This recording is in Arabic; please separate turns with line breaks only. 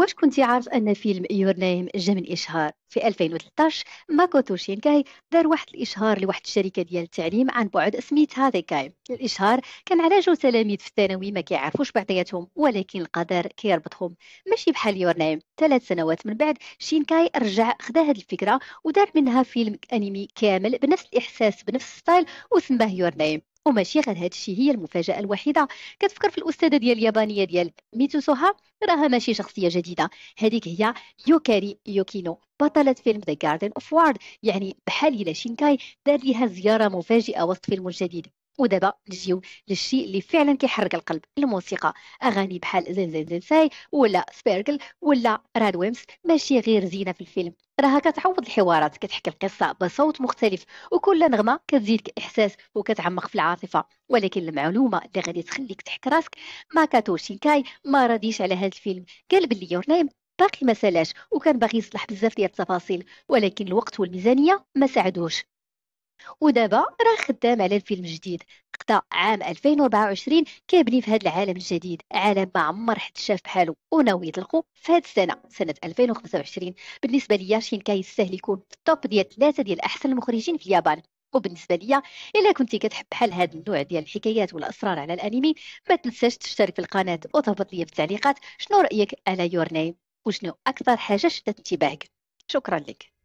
واش كنتي عارف ان فيلم يور نيم جا من اشهار في 2013؟ ماكوتو شينكاي دار واحد الاشهار لواحد الشركه ديال التعليم عن بعد سميتها ذيكاي. الاشهار كان على جو تلاميذ في الثانوي ما كيعرفوش بعضياتهم، ولكن القدر كيربطهم. ماشي بحال يور نيم. 3 سنوات من بعد شينكاي رجع خدا هذه الفكره ودار منها فيلم انمي كامل بنفس الاحساس بنفس الستايل وسماه يور نيم. وماشي غير هذا الشيء، هي المفاجاه الوحيده. كتفكر في الاستاذه ديال اليابانيه ديال ميتوسوها، راها ماشي شخصية جديدة. هذيك هي يوكاري يوكينو، بطلة فيلم ذا جاردن اوف وارد. يعني بحال إلا شينكاي دار ليها زيارة مفاجئة وسط فيلم جديد. ودابا نجيو للشيء اللي فعلا كيحرك القلب، الموسيقى. اغاني بحال زين زين زين ساي ولا سبيركل ولا راد ويمس ماشي غير زينه في الفيلم، راها كتعوض الحوارات، كتحكي القصه بصوت مختلف، وكل نغمه كتزيدك احساس وكتعمق في العاطفه. ولكن المعلومه اللي غادي تخليك تحك راسك، ماكاتو شينكاي ما راضيش على هذا الفيلم. قال باللي يور نيم باقي ما سالاش، وكان باغي يصلح بزاف ديال التفاصيل، ولكن الوقت والميزانيه ما ساعدوش. ودابا راه خدام على الفيلم جديد، قدا عام 2024 كيبني في هذا العالم الجديد، عالم ما عمر حد شاف بحاله، وناوي يطلقوا في هذه السنه، سنه 2025. بالنسبه ليا شينكاي يستاهل يكون في التوب ديال 3 ديال احسن المخرجين في اليابان. وبالنسبه ليا، الا كنتي كتحب بحال هذا النوع ديال الحكايات والاسرار على الانمي، ما تنساش تشترك في القناه وتهبط لي في التعليقات شنو رايك على يور نيم، وشنو اكثر حاجه شدت انتباهك. شكرا لك.